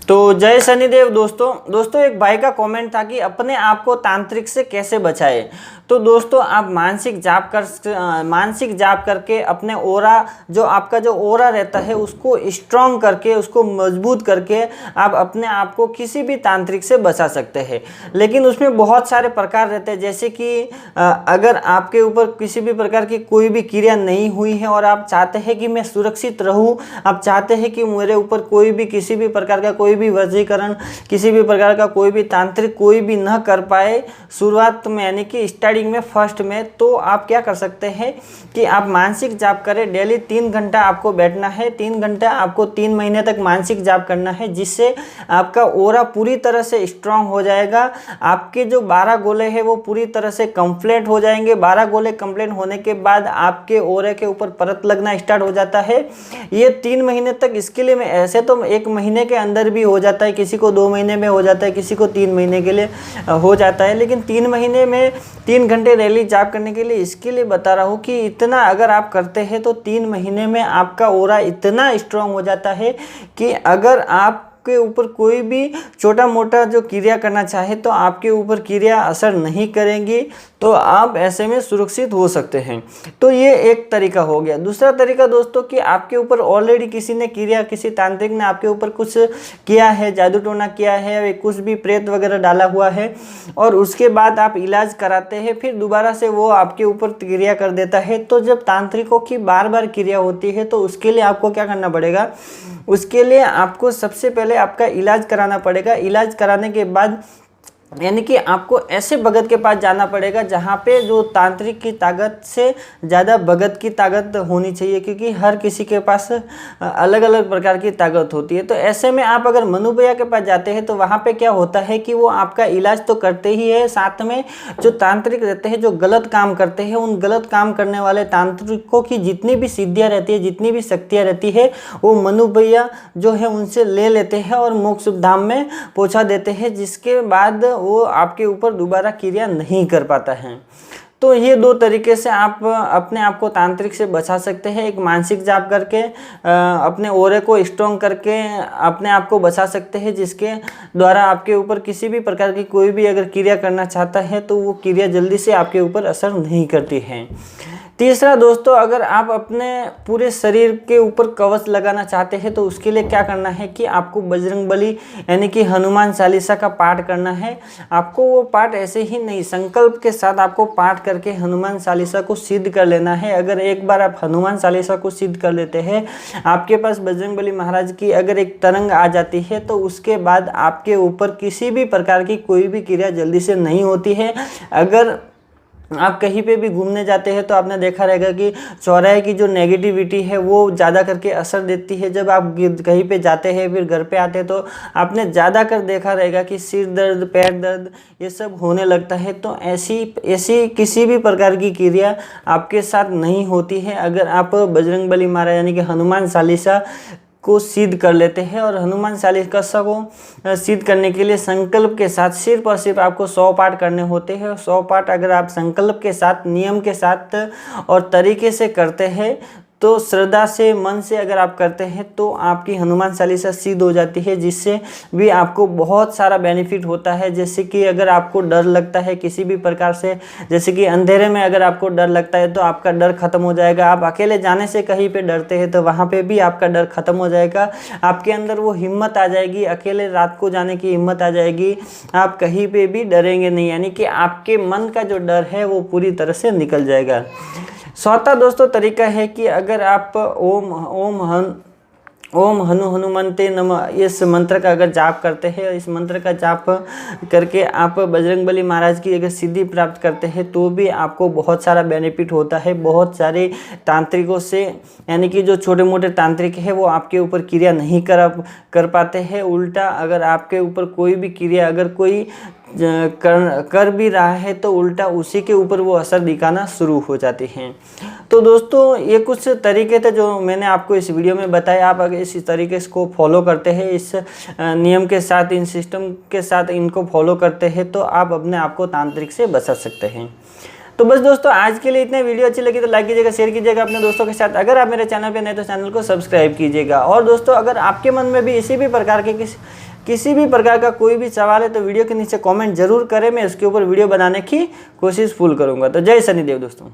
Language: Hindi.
तो जय शनिदेव दोस्तों एक भाई का कमेंट था कि अपने आप को तांत्रिक से कैसे बचाए। तो दोस्तों आप मानसिक जाप करके अपने ओरा जो आपका जो ओरा रहता है उसको स्ट्रॉन्ग करके उसको मजबूत करके आप अपने आप को किसी भी तांत्रिक से बचा सकते हैं। लेकिन उसमें बहुत सारे प्रकार रहते हैं, जैसे कि अगर आपके ऊपर किसी भी प्रकार की कोई भी क्रिया नहीं हुई है और आप चाहते हैं कि मैं सुरक्षित रहूं, आप चाहते हैं कि मेरे ऊपर कोई भी किसी भी प्रकार का कोई भी वशीकरण, किसी भी प्रकार का कोई भी तांत्रिक कोई भी न कर पाए शुरुआत में, यानी कि स्टार्टिंग में फर्स्ट में, तो आप क्या कर सकते हैं कि आप मानसिक जाप करें। डेली 3 घंटा आपको बैठना है, 3 घंटा आपको 3 महीने तक मानसिक जाप करना है, जिससे आपका ओरा पूरी तरह से स्ट्रांग हो जाएगा। आपके जो 12 गोले हैं वो पूरी तरह से कंप्लीट हो जाएंगे। 12 गोले कंप्लीट होने के बाद आपके ओरे के ऊपर परत लगना स्टार्ट हो जाता है। ये 3 महीने तक, इसके लिए मैं ऐसे तो 1 महीने के अंदर भी हो जाता है, किसी को 2 महीने में हो जाता है, किसी को 3 महीने के लिए हो जाता है, लेकिन 3 महीने में 3 घंटे डेली जाप करने के लिए, इसके लिए बता रहा हूँ कि इतना अगर आप करते हैं तो 3 महीने में आपका ओरा इतना स्ट्रांग हो जाता है कि अगर आप के ऊपर कोई भी छोटा मोटा जो क्रिया करना चाहे तो आपके ऊपर क्रिया असर नहीं करेंगी, तो आप ऐसे में सुरक्षित हो सकते हैं। तो ये एक तरीका हो गया। दूसरा तरीका दोस्तों कि आपके ऊपर ऑलरेडी किसी ने क्रिया, किसी तांत्रिक ने आपके ऊपर कुछ किया है, जादू टोना किया है, कुछ भी प्रेत वगैरह डाला हुआ है, और उसके बाद आप इलाज कराते हैं, फिर दोबारा से वो आपके ऊपर क्रिया कर देता है। तो जब तांत्रिकों की बार बार क्रिया होती है तो उसके लिए आपको क्या करना पड़ेगा, उसके लिए आपको सबसे पहले आपका इलाज कराना पड़ेगा। इलाज कराने के बाद यानी कि आपको ऐसे भगत के पास जाना पड़ेगा जहाँ पे जो तांत्रिक की ताकत से ज़्यादा भगत की ताकत होनी चाहिए, क्योंकि हर किसी के पास अलग अलग प्रकार की ताकत होती है। तो ऐसे में आप अगर मनु भैया के पास जाते हैं तो वहाँ पे क्या होता है कि वो आपका इलाज तो करते ही है, साथ में जो तांत्रिक रहते हैं जो गलत काम करते हैं, उन गलत काम करने वाले तांत्रिकों की जितनी भी सिद्धियाँ रहती है, जितनी भी शक्तियाँ रहती है, वो मनु भैया जो है उनसे ले लेते हैं और मोक्ष धाम में पहुँचा देते हैं, जिसके बाद वो आपके ऊपर दोबारा क्रिया नहीं कर पाता है। तो ये 2 तरीके से आप अपने आप को तांत्रिक से बचा सकते हैं। एक मानसिक जाप करके अपने ओरे को स्ट्रॉन्ग करके अपने आप को बचा सकते हैं, जिसके द्वारा आपके ऊपर किसी भी प्रकार की कोई भी अगर क्रिया करना चाहता है तो वो क्रिया जल्दी से आपके ऊपर असर नहीं करती है। तीसरा दोस्तों, अगर आप अपने पूरे शरीर के ऊपर कवच लगाना चाहते हैं तो उसके लिए क्या करना है कि आपको बजरंगबली यानी कि हनुमान चालीसा का पाठ करना है। आपको वो पाठ ऐसे ही नहीं, संकल्प के साथ आपको पाठ करके हनुमान चालीसा को सिद्ध कर लेना है। अगर एक बार आप हनुमान चालीसा को सिद्ध कर लेते हैं, आपके पास बजरंगबली महाराज की अगर एक तरंग आ जाती है, तो उसके बाद आपके ऊपर किसी भी प्रकार की कोई भी क्रिया जल्दी से नहीं होती है। अगर आप कहीं पे भी घूमने जाते हैं तो आपने देखा रहेगा कि चौराहे की जो नेगेटिविटी है वो ज़्यादा करके असर देती है। जब आप कहीं पे जाते हैं फिर घर पे आते हैं तो आपने ज़्यादा कर देखा रहेगा कि सिर दर्द, पैर दर्द ये सब होने लगता है। तो ऐसी किसी भी प्रकार की क्रिया आपके साथ नहीं होती है अगर आप बजरंगबली महाराज यानी कि हनुमान चालीसा को सिद्ध कर लेते हैं। और हनुमान चालीसा को सिद्ध करने के लिए संकल्प के साथ सिर्फ और सिर्फ आपको 100 पाठ करने होते हैं। 100 पाठ अगर आप संकल्प के साथ, नियम के साथ और तरीके से करते हैं, तो श्रद्धा से, मन से अगर आप करते हैं तो आपकी हनुमान चालीसा सिद्ध हो जाती है, जिससे भी आपको बहुत सारा बेनिफिट होता है। जैसे कि अगर आपको डर लगता है किसी भी प्रकार से, जैसे कि अंधेरे में अगर आपको डर लगता है तो आपका डर खत्म हो जाएगा। आप अकेले जाने से कहीं पे डरते हैं तो वहाँ पे भी आपका डर खत्म हो जाएगा। आपके अंदर वो हिम्मत आ जाएगी, अकेले रात को जाने की हिम्मत आ जाएगी। आप कहीं पे भी डरेंगे नहीं, यानी कि आपके मन का जो डर है वो पूरी तरह से निकल जाएगा। चौथा दोस्तों तरीका है कि अगर आप ओम हनुमंते नमः इस मंत्र का अगर जाप करते हैं, इस मंत्र का जाप करके आप बजरंगबली महाराज की अगर सिद्धि प्राप्त करते हैं तो भी आपको बहुत सारा बेनिफिट होता है। बहुत सारे तांत्रिकों से, यानी कि जो छोटे मोटे तांत्रिक है वो आपके ऊपर क्रिया नहीं कर पाते हैं। उल्टा अगर आपके ऊपर कोई भी क्रिया अगर कोई कर भी रहा है तो उल्टा उसी के ऊपर वो असर दिखाना शुरू हो जाते हैं। तो दोस्तों ये कुछ तरीके थे जो मैंने आपको इस वीडियो में बताए। आप अगर इस तरीके को फॉलो करते हैं, इस नियम के साथ, इन सिस्टम के साथ इनको फॉलो करते हैं तो आप अपने आप को तांत्रिक से बचा सकते हैं। तो बस दोस्तों आज के लिए इतने। वीडियो अच्छी लगी तो लाइक कीजिएगा, शेयर कीजिएगा अपने दोस्तों के साथ। अगर आप मेरे चैनल पे नए तो चैनल को सब्सक्राइब कीजिएगा। और दोस्तों अगर आपके मन में भी इसी भी प्रकार के किसी भी प्रकार का कोई भी सवाल है तो वीडियो के नीचे कमेंट जरूर करें, मैं उसके ऊपर वीडियो बनाने की कोशिश फुल करूंगा। तो जय शनिदेव दोस्तों।